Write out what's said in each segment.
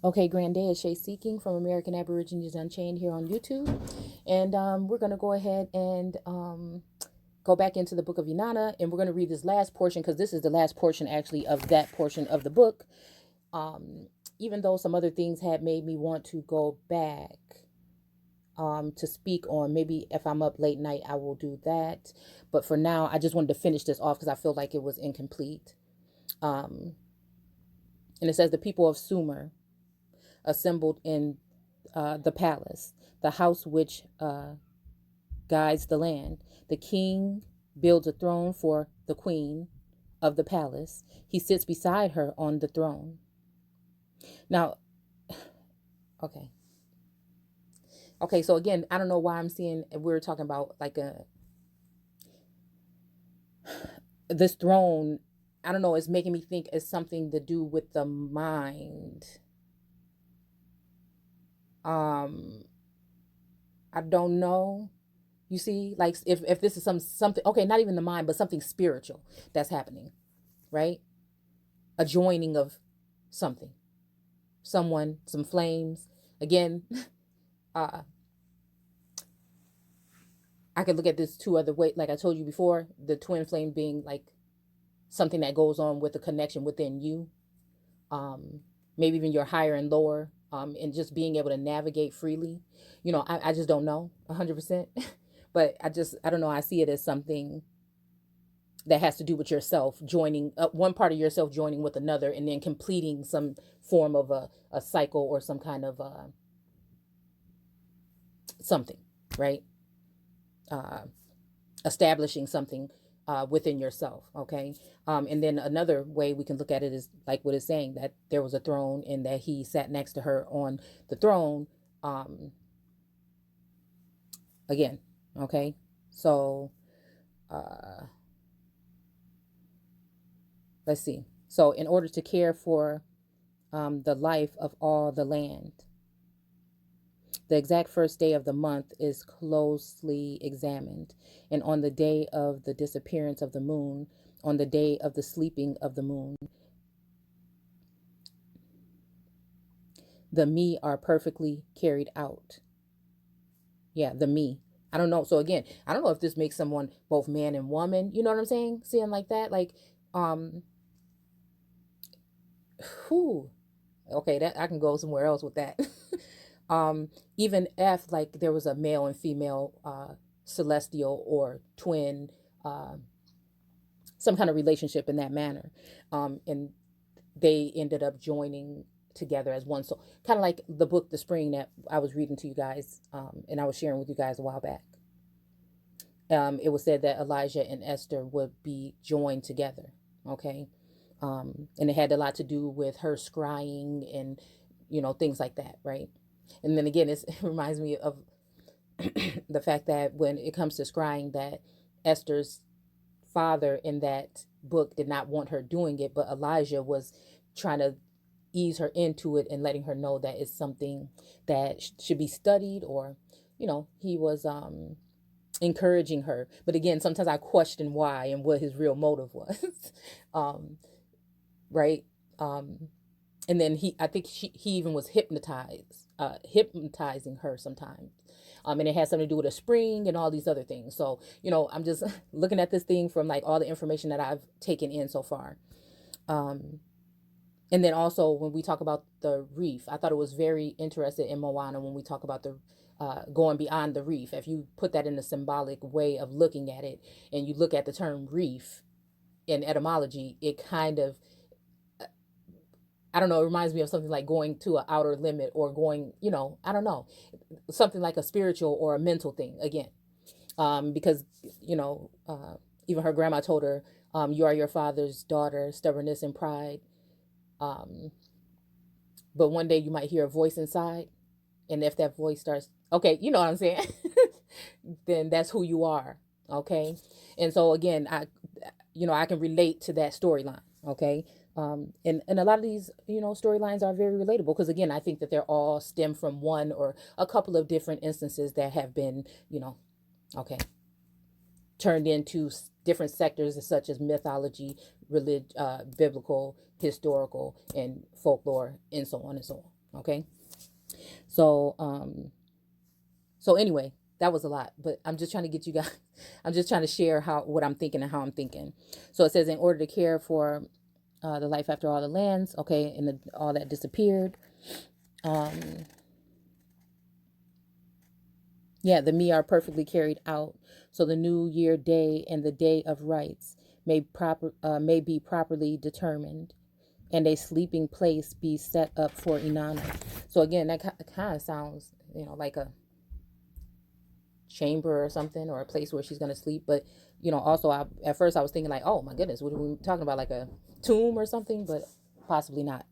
Okay, Grand Day is Shay Seeking from American Aborigines Unchained here on YouTube. And we're going to go ahead and go back into the book of Inanna. And we're going to read this last portion because this is the last portion actually of that portion of the book. Even though some other things had made me want to go back to speak on. Maybe if I'm up late night, I will do that. But for now, I just wanted to finish this off because I feel like it was incomplete. And it says the people of Sumer assembled in the palace, the house which guides the land. The king builds a throne for the queen of the palace. He sits beside her on the throne. Now, okay. Okay, so again, I don't know why I'm seeing, we're talking about like this throne. I don't know, it's making me think it's something to do with the mind. I don't know. You see, like if this is something, okay, not even the mind, but something spiritual that's happening, right? A joining of something, someone, some flames. Again, I could look at this two other ways. Like I told you before, the twin flame being like something that goes on with a connection within you. Maybe even your higher and lower, and just being able to navigate freely. You know, I just don't know 100%, but I don't know. I see it as something that has to do with yourself joining one part of yourself joining with another and then completing some form of a cycle or some kind of something, right? Establishing something within yourself. Okay. And then another way we can look at it is like what it's saying, that there was a throne and that he sat next to her on the throne. Again. Okay. So, let's see. So in order to care for the life of all the land, the exact first day of the month is closely examined, and on the day of the disappearance of the moon, on the day of the sleeping of the moon, the me are perfectly carried out. Yeah, the me. I don't know. So again, I don't know if this makes someone both man and woman. You know what I'm saying? Seeing like that, like, whew. Okay, that I can go somewhere else with that. Even if like there was a male and female celestial or twin, some kind of relationship in that manner, and they ended up joining together as one. So kind of like the book The Spring that I was reading to you guys, and I was sharing with you guys a while back. It was said that Elijah and Esther would be joined together. Okay. And it had a lot to do with her scrying and things like that, right? And then again, it reminds me of the fact that when it comes to scrying, that Esther's father in that book did not want her doing it, but Elijah was trying to ease her into it and letting her know that it's something that should be studied, or he was encouraging her. But again, sometimes I question why and what his real motive was. Right. And then I think he even was hypnotizing her sometimes. And it has something to do with a spring and all these other things. So, I'm just looking at this thing from like all the information that I've taken in so far. And then also when we talk about the reef, I thought it was very interesting in Moana when we talk about the going beyond the reef. If you put that in a symbolic way of looking at it, and you look at the term reef in etymology, it kind of, I don't know, it reminds me of something like going to an outer limit, or going, I don't know, something like a spiritual or a mental thing again. Because, even her grandma told her, you are your father's daughter, stubbornness and pride. But one day you might hear a voice inside. And if that voice starts, okay, you know what I'm saying? Then that's who you are. Okay. And so again, I can relate to that storyline. Okay. And a lot of these, storylines are very relatable because again, I think that they're all stem from one or a couple of different instances that have been, okay, turned into different sectors such as mythology, biblical, historical, and folklore, and so on and so on. Okay. So, so anyway, that was a lot, but I'm just trying to get you guys, I'm just trying to share what I'm thinking and how I'm thinking. So it says, in order to care for the life after all the lands, okay, and all that disappeared. Yeah, the me are perfectly carried out. So the new year day and the day of rites may be properly determined, and a sleeping place be set up for Inanna. So again, that kind of sounds, like a chamber or something, or a place where she's gonna sleep. But also, at first I was thinking like, oh my goodness, what are we talking about, like a tomb or something? But possibly not.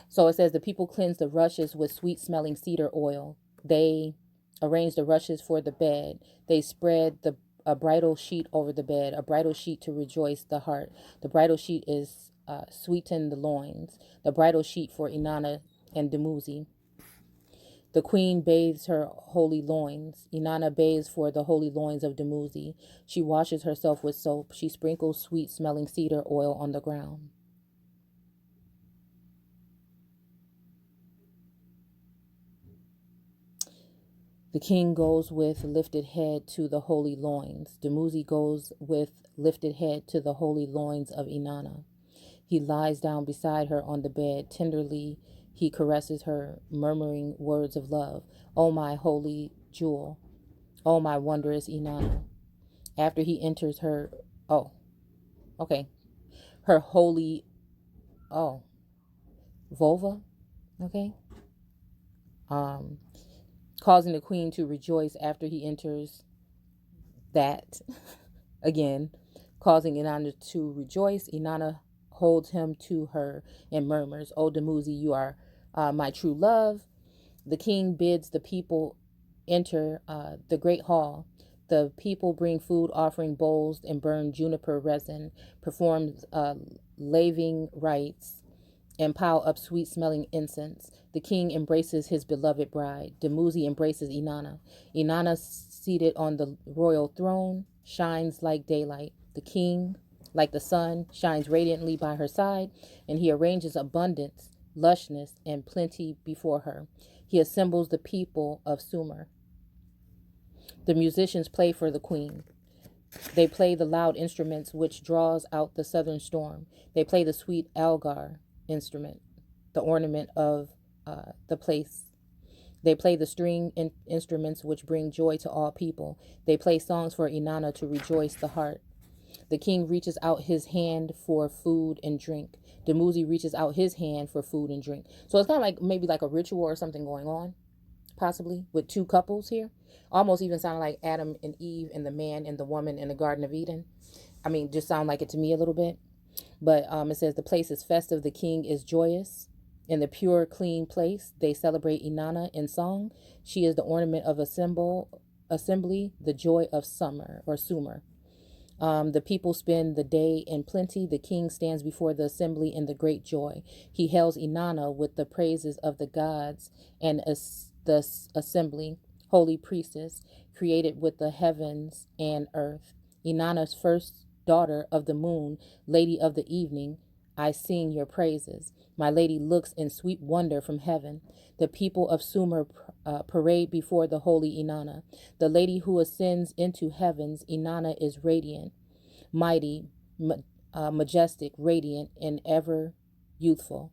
So it says, the people cleanse the rushes with sweet smelling cedar oil. They arrange the rushes for the bed. They spread a bridal sheet over the bed, a bridal sheet to rejoice the heart. The bridal sheet is sweeten the loins. The bridal sheet for Inanna and Dumuzi. The queen bathes her holy loins. Inanna bathes for the holy loins of Dumuzi. She washes herself with soap. She sprinkles sweet smelling cedar oil on the ground. The king goes with lifted head to the holy loins. Dumuzi goes with lifted head to the holy loins of Inanna. He lies down beside her on the bed. Tenderly he caresses her, murmuring words of love. Oh, my holy jewel. Oh, my wondrous Inanna. After he enters her, oh, okay, her holy, oh, vulva, okay, um, causing the queen to rejoice after he enters that. Again, causing Inanna to rejoice. Inanna holds him to her and murmurs, O Dumuzi, you are my true love. The king bids the people enter the great hall. The people bring food, offering bowls, and burn juniper resin, perform laving rites, and pile up sweet smelling incense. The king embraces his beloved bride. Dumuzi embraces Inanna. Inanna, seated on the royal throne, shines like daylight. The king, like the sun, shines radiantly by her side, and he arranges abundance, lushness, and plenty before her. He assembles the people of Sumer. The musicians play for the queen. They play the loud instruments which draws out the southern storm. They play the sweet algar instrument, the ornament of the place. They play the string instruments which bring joy to all people. They play songs for Inanna to rejoice the heart. The king reaches out his hand for food and drink. Dumuzi reaches out his hand for food and drink. So it's kind of like maybe like a ritual or something going on, possibly, with two couples here. Almost even sounded like Adam and Eve and the man and the woman in the Garden of Eden. I mean, just sound like it to me a little bit. But it says, the place is festive, the king is joyous. In the pure, clean place, they celebrate Inanna in song. She is the ornament of assembly, the joy of summer or Sumer. The people spend the day in plenty. The king stands before the assembly in the great joy. He hails Inanna with the praises of the gods and the assembly, holy priestess, created with the heavens and earth. Inanna's first daughter of the moon, lady of the evening, I sing your praises. My lady looks in sweet wonder from heaven. The people of Sumer parade before the holy Inanna. The lady who ascends into heavens, Inanna is radiant, mighty, majestic, radiant, and ever youthful.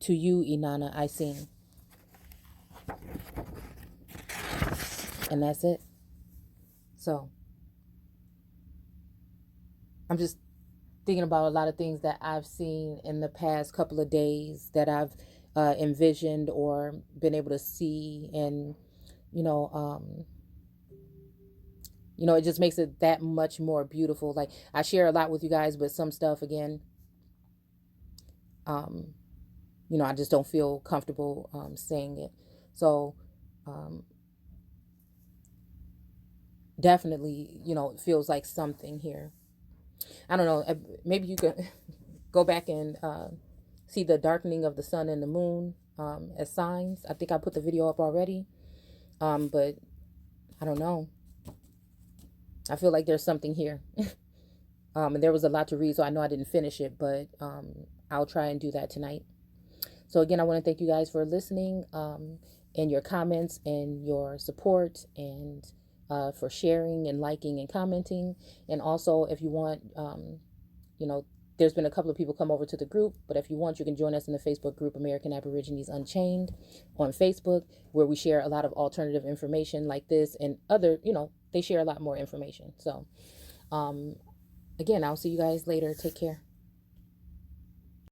To you, Inanna, I sing. And that's it. So, I'm just thinking about a lot of things that I've seen in the past couple of days that I've envisioned or been able to see, and you know, um, it just makes it that much more beautiful. Like, I share a lot with you guys, but some stuff again, um, I just don't feel comfortable saying it. So, um, definitely, it feels like something here. I don't know. Maybe you could go back and see the darkening of the sun and the moon as signs. I think I put the video up already, but I don't know. I feel like there's something here. And there was a lot to read, so I know I didn't finish it, but I'll try and do that tonight. So again, I want to thank you guys for listening, and your comments and your support, and for sharing and liking and commenting. And also, if you want, you know, there's been a couple of people come over to the group, but if you want, you can join us in the Facebook group American Aborigines Unchained on Facebook, where we share a lot of alternative information like this, and other, they share a lot more information. So again, I'll see you guys later. Take care.